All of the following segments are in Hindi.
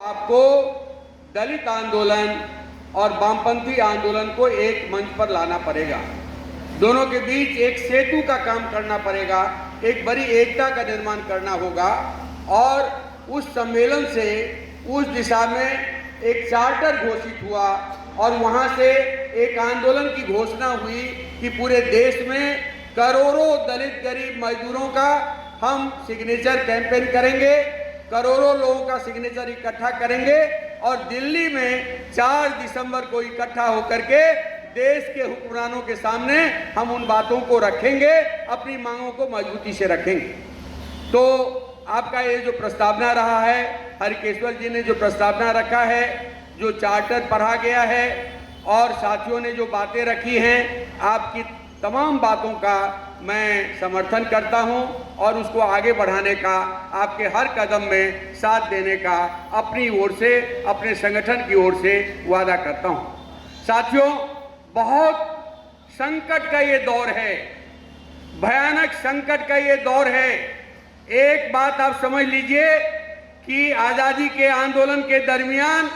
आपको दलित आंदोलन और वामपंथी आंदोलन को एक मंच पर लाना पड़ेगा। दोनों के बीच एक सेतु का काम करना पड़ेगा, एक बड़ी एकता का निर्माण करना होगा और उस सम्मेलन से उस दिशा में एक चार्टर घोषित हुआ और वहां से एक आंदोलन की घोषणा हुई कि पूरे देश में करोड़ों दलित गरीब मजदूरों का हम सिग्नेचर कैंपेन करेंगे, करोड़ों लोगों का सिग्नेचर इकट्ठा करेंगे और दिल्ली में 4 दिसंबर को इकट्ठा होकर के देश के हुक्मरानों के सामने हम उन बातों को रखेंगे, अपनी मांगों को मजबूती से रखेंगे। तो आपका ये जो प्रस्तावना रहा है, हरिकेश्वर जी ने जो प्रस्तावना रखा है, जो चार्टर पढ़ा गया है और साथियों ने जो बातें रखी हैं, आपकी तमाम बातों का मैं समर्थन करता हूं और उसको आगे बढ़ाने का, आपके हर कदम में साथ देने का अपनी ओर से, अपने संगठन की ओर से वादा करता हूं। साथियों, बहुत संकट का ये दौर है, भयानक संकट का ये दौर है। एक बात आप समझ लीजिए कि आज़ादी के आंदोलन के दरमियान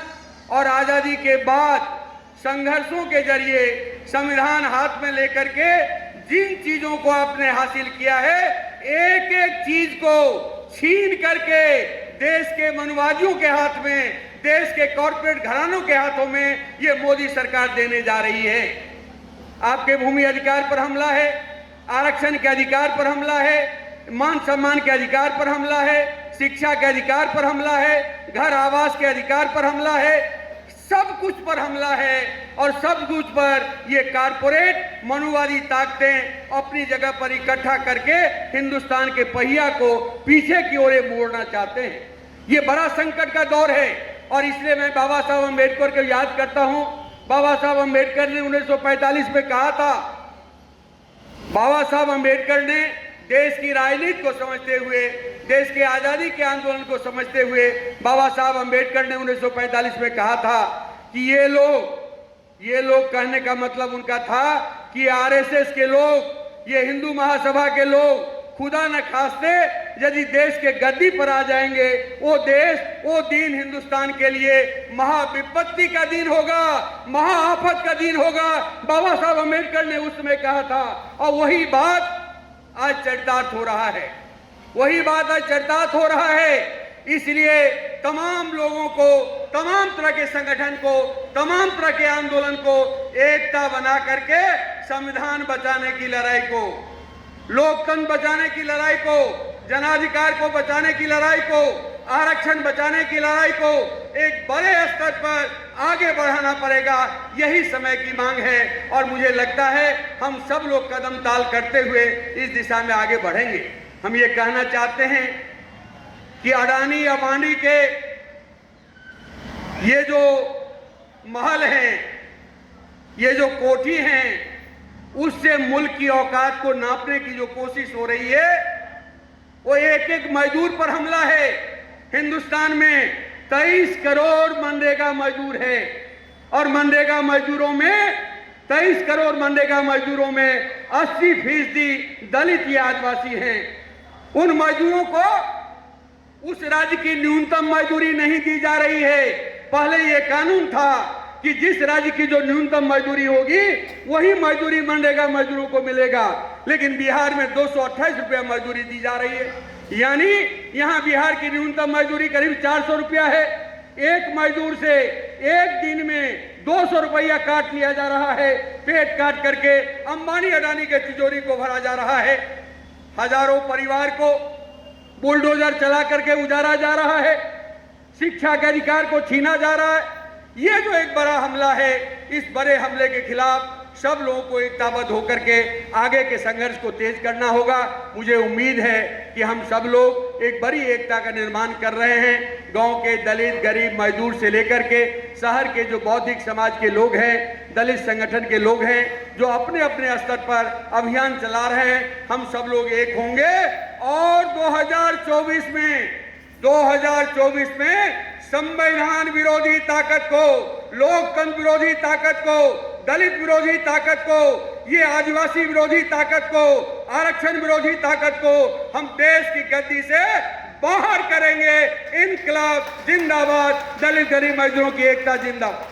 और आज़ादी के बाद संघर्षों के जरिए संविधान हाथ में लेकर के जिन चीजों को आपने हासिल किया है, एक एक चीज को छीन करके देश के मनुवादियों के हाथ में, देश के कॉर्पोरेट घरानों के हाथों में ये मोदी सरकार देने जा रही है। आपके भूमि अधिकार पर हमला है, आरक्षण के अधिकार पर हमला है, मान सम्मान के अधिकार पर हमला है, शिक्षा के अधिकार पर हमला है, घर आवास के अधिकार पर हमला है, सब कुछ पर हमला है और सब कुछ पर ये कारपोरेट मनुवादी ताकतें अपनी जगह पर इकट्ठा करके हिंदुस्तान के पहिया को पीछे की ओर मोड़ना चाहते हैं। ये बड़ा संकट का दौर है और इसलिए मैं बाबा साहब अम्बेडकर को याद करता हूं। बाबा साहब अम्बेडकर ने 1945 में कहा था, बाबा साहब अम्बेडकर ने देश की राजनीति को समझते हुए, देश के आजादी के आंदोलन को समझते हुए बाबा साहब अम्बेडकर ने 1945 में कहा था कि ये लोग कहने का मतलब उनका था कि आरएसएस के लोग, ये हिंदू महासभा के लोग खुदा न खास्ते यदि देश के गद्दी पर आ जाएंगे, वो दिन हिंदुस्तान के लिए महाविपत्ति का दिन होगा, महाआफत का दिन होगा। बाबा साहब अम्बेडकर ने उस समय कहा था और वही बात आज चरितार्थ हो रहा है, वही बात आज चरितार्थ हो रहा है। इसलिए तमाम लोगों को, तमाम तरह के संगठन को, तमाम तरह के आंदोलन को एकता बना करके संविधान बचाने की लड़ाई को, लोकतंत्र बचाने की लड़ाई को, जनाधिकार को बचाने की लड़ाई को, आरक्षण बचाने की लड़ाई को एक बड़े स्तर पर आगे बढ़ाना पड़ेगा। यही समय की मांग है और मुझे लगता है हम सब लोग कदम ताल करते हुए इस दिशा में आगे बढ़ेंगे। हम ये कहना चाहते हैं कि अडानी अंबानी के ये जो महल हैं, ये जो कोठी हैं, उससे मुल्क की औकात को नापने की जो कोशिश हो रही है, वो एक एक मजदूर पर हमला है। हिंदुस्तान में 23 करोड़ मनरेगा मजदूर है और मनरेगा मजदूरों में 23 करोड़ मनरेगा मजदूरों में 80% दलित या आदिवासी हैं। उन मजदूरों को उस राज्य की न्यूनतम मजदूरी नहीं दी जा रही है। पहले यह कानून था कि जिस राज्य की जो न्यूनतम मजदूरी होगी वही मजदूरी मनरेगा मजदूरों को मिलेगा, लेकिन बिहार में 228 रुपया मजदूरी दी जा रही है। यानी यहां बिहार की न्यूनतम मजदूरी करीब 400 रुपया है। एक मजदूर से एक दिन में 200 रुपया काट लिया जा रहा है, पेट काट करके अंबानी अडानी के तिजोरी को भरा जा रहा है। हजारों परिवार को बुलडोजर चला करके उजाड़ा जा रहा है, शिक्षा के अधिकार को छीना जा रहा है। ये जो एक बड़ा हमला है, इस बड़े हमले के खिलाफ सब लोगों को एकताबद्ध होकर के आगे के संघर्ष को तेज करना होगा। मुझे उम्मीद है कि हम सब लोग एक बड़ी एकता का निर्माण कर रहे हैं। गांव के दलित, गरीब, मजदूर से लेकर के शहर के जो बौद्धिक समाज के लोग हैं, दलित संगठन के लोग हैं, जो अपने अपने स्तर पर अभियान चला रहे हैं, हम सब लोग एक होंगे और 2024 में संविधान विरोधी ताकत को, लोकतंत्र विरोधी ताकत को, दलित विरोधी ताकत को, ये आदिवासी विरोधी ताकत को, आरक्षण विरोधी ताकत को हम देश की गद्दी से बाहर करेंगे। इनकलाब जिंदाबाद, दलित गरीब मजदूरों की एकता जिंदाबाद।